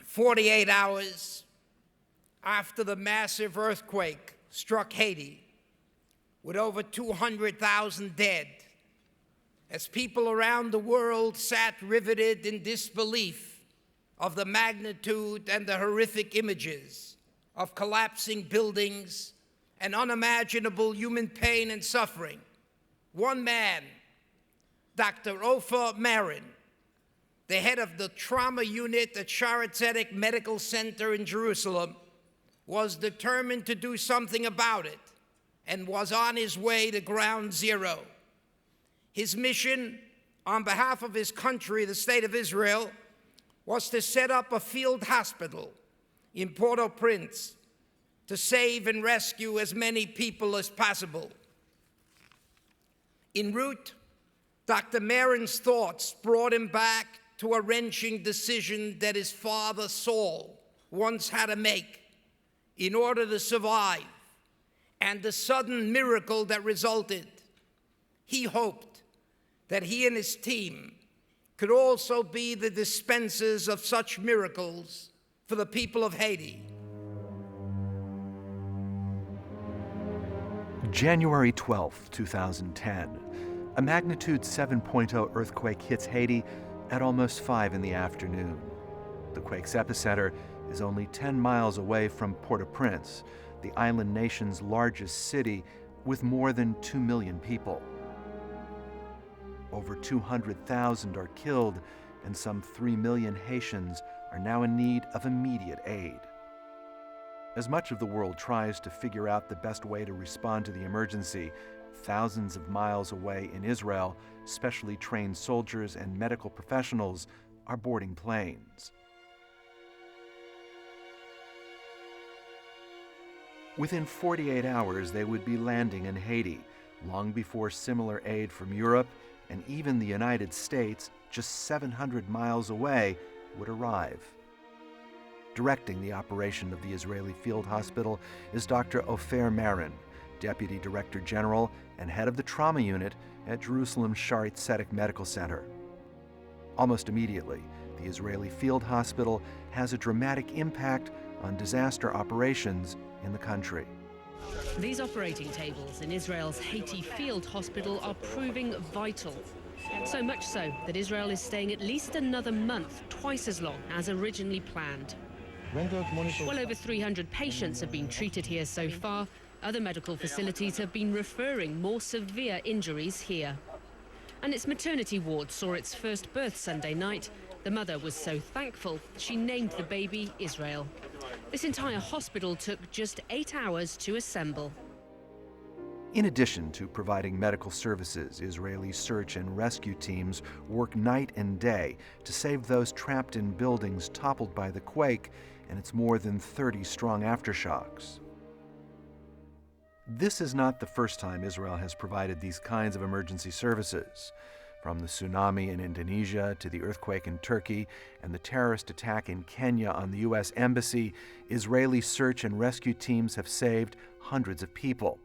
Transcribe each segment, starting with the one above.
48 hours after the massive earthquake struck Haiti, with over 200,000 dead, as people around the world sat riveted in disbelief of the magnitude and the horrific images of collapsing buildings and unimaginable human pain and suffering, one man, Dr. Ofer Merin, the head of the trauma unit at Shaare Zedek Medical Center in Jerusalem, was determined to do something about it and was on his way to ground zero. His mission, on behalf of his country, the State of Israel, was to set up a field hospital in Port-au-Prince to save and rescue as many people as possible. En route, Dr. Merin's thoughts brought him back to a wrenching decision that his father, Saul, once had to make in order to survive, and the sudden miracle that resulted. He hoped that he and his team could also be the dispensers of such miracles for the people of Haiti. January 12, 2010. A magnitude 7.0 earthquake hits Haiti at almost 5 in the afternoon. The quake's epicenter is only 10 miles away from Port-au-Prince, the island nation's largest city with more than 2 million people. Over 200,000 are killed, and some 3 million Haitians are now in need of immediate aid. As much of the world tries to figure out the best way to respond to the emergency, thousands of miles away in Israel, specially trained soldiers and medical professionals are boarding planes. Within 48 hours, they would be landing in Haiti, long before similar aid from Europe and even the United States, just 700 miles away, would arrive. Directing the operation of the Israeli field hospital is Dr. Ofer Merin, Deputy Director General and head of the trauma unit at Jerusalem's Shaare Zedek Medical Center. Almost immediately, the Israeli field hospital has a dramatic impact on disaster operations in the country. These operating tables in Israel's Haiti Field Hospital are proving vital. So much so that Israel is staying at least another month, twice as long as originally planned. Well over 300 patients have been treated here so far. Other medical facilities have been referring more severe injuries here. And its maternity ward saw its first birth Sunday night. The mother was so thankful she named the baby Israel. This entire hospital took just 8 hours to assemble. In addition to providing medical services, Israeli search and rescue teams work night and day to save those trapped in buildings toppled by the quake and its more than 30 strong aftershocks. This is not the first time Israel has provided these kinds of emergency services. From the tsunami in Indonesia to the earthquake in Turkey and the terrorist attack in Kenya on the U.S. Embassy, Israeli search and rescue teams have saved hundreds of people.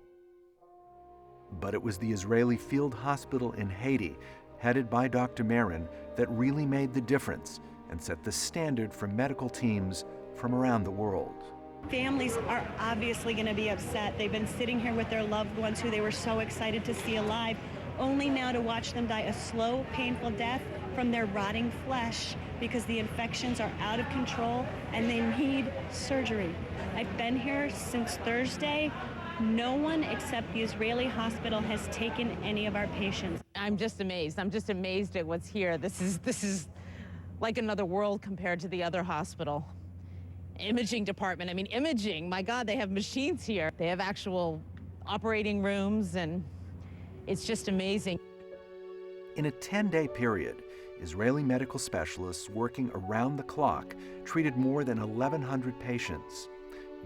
But it was the Israeli field hospital in Haiti, headed by Dr. Merin, that really made the difference and set the standard for medical teams from around the world. Families are obviously going to be upset. They've been sitting here with their loved ones who they were so excited to see alive, only now to watch them die a slow, painful death from their rotting flesh because the infections are out of control and they need surgery. I've been here since Thursday. No one except the Israeli hospital has taken any of our patients. I'm just amazed. I'm just amazed at what's here. This is like another world compared to the other hospital. Imaging department, I mean, imaging, my God, they have machines here. They have actual operating rooms, and it's just amazing. In a 10-day period, Israeli medical specialists working around the clock treated more than 1,100 patients.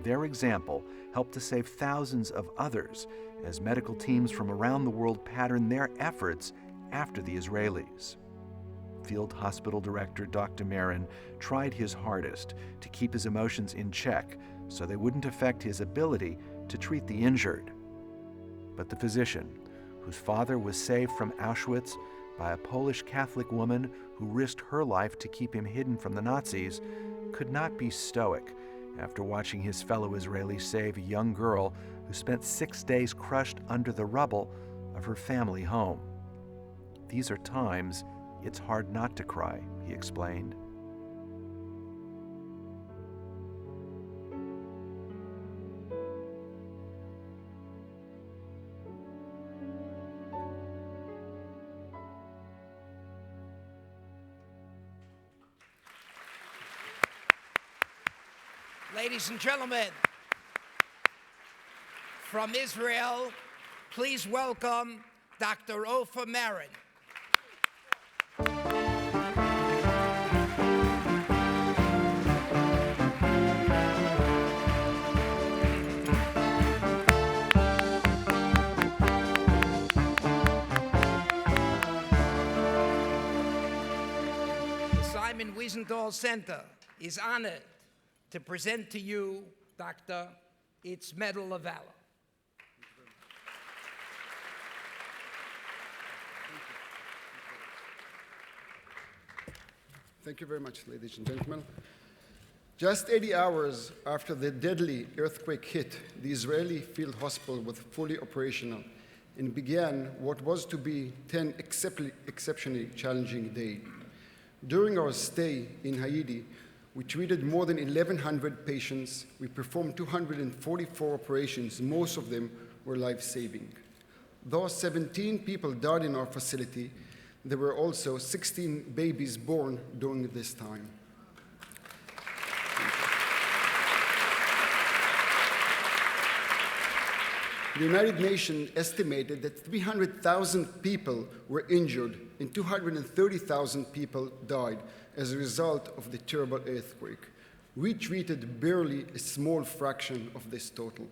Their example helped to save thousands of others as medical teams from around the world patterned their efforts after the Israelis. Field Hospital Director Dr. Merin tried his hardest to keep his emotions in check so they wouldn't affect his ability to treat the injured. But the physician, whose father was saved from Auschwitz by a Polish Catholic woman who risked her life to keep him hidden from the Nazis, could not be stoic after watching his fellow Israelis save a young girl who spent 6 days crushed under the rubble of her family home. These are times it's hard not to cry, he explained. Ladies and gentlemen, from Israel, please welcome Dr. Ofer Merin. The Simon Wiesenthal Center is honored to present to you, Doctor, its Medal of Valor. Thank you very much, ladies and gentlemen. Just 80 hours after the deadly earthquake hit, the Israeli field hospital was fully operational and began what was to be 10 exceptionally challenging days. During our stay in Haiti, we treated more than 1,100 patients. We performed 244 operations. Most of them were life-saving. Though 17 people died in our facility, there were also 16 babies born during this time. The United Nations estimated that 300,000 people were injured and 230,000 people died as a result of the terrible earthquake. We treated barely a small fraction of this total.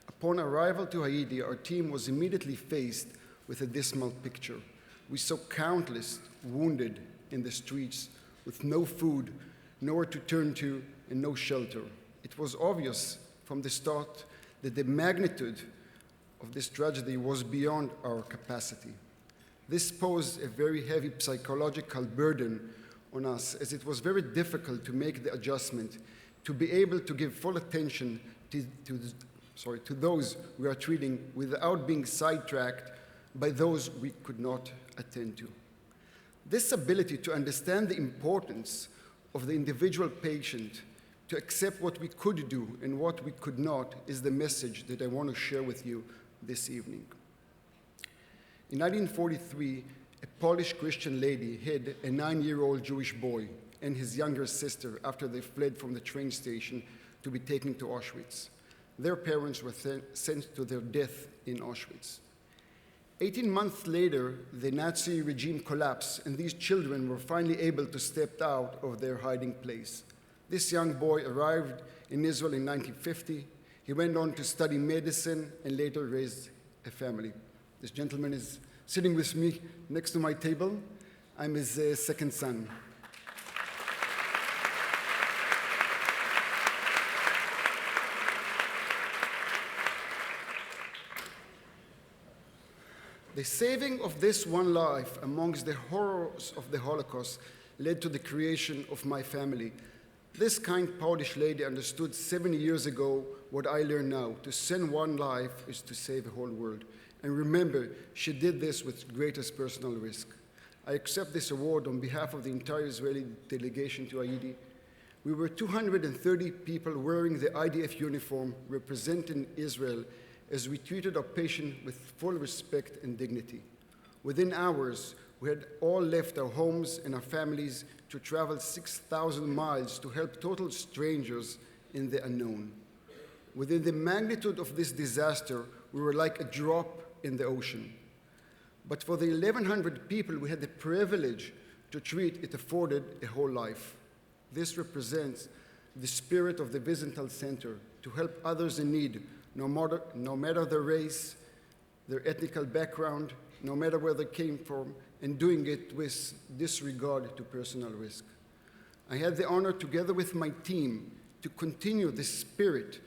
Upon arrival to Haiti, our team was immediately faced with a dismal picture. We saw countless wounded in the streets with no food, nowhere to turn to, and no shelter. It was obvious from the start that the magnitude of this tragedy was beyond our capacity. This posed a very heavy psychological burden on us, as it was very difficult to make the adjustment to be able to give full attention to those we are treating without being sidetracked by those we could not attend to. This ability to understand the importance of the individual patient, to accept what we could do and what we could not, is the message that I want to share with you this evening. In 1943, a Polish Christian lady hid a 9-year-old Jewish boy and his younger sister after they fled from the train station to be taken to Auschwitz. Their parents were sent to their death in Auschwitz. 18 months later, the Nazi regime collapsed, and these children were finally able to step out of their hiding place. This young boy arrived in Israel in 1950. He went on to study medicine and later raised a family. This gentleman is sitting with me next to my table. I'm his second son. The saving of this one life amongst the horrors of the Holocaust led to the creation of my family. This kind Polish lady understood 70 years ago what I learn now: to send one life is to save a whole world. And remember, she did this with greatest personal risk. I accept this award on behalf of the entire Israeli delegation to Haiti. We were 230 people wearing the IDF uniform representing Israel as we treated our patient with full respect and dignity. Within hours, we had all left our homes and our families to travel 6,000 miles to help total strangers in the unknown. Within the magnitude of this disaster, we were like a drop in the ocean. But for the 1,100 people we had the privilege to treat, it afforded a whole life. This represents the spirit of the Wiesenthal Center, to help others in need, no matter their race, their ethnic background, no matter where they came from, and doing it with disregard to personal risk. I had the honor, together with my team, to continue the spirit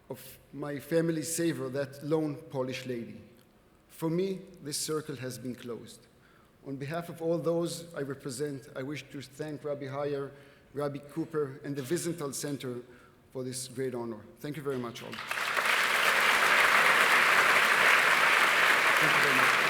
of my family savior, that lone Polish lady. For me, this circle has been closed. On behalf of all those I represent, I wish to thank Rabbi Hayer, Rabbi Cooper, and the Wiesenthal Center for this great honor. Thank you very much, all. Thank you very much.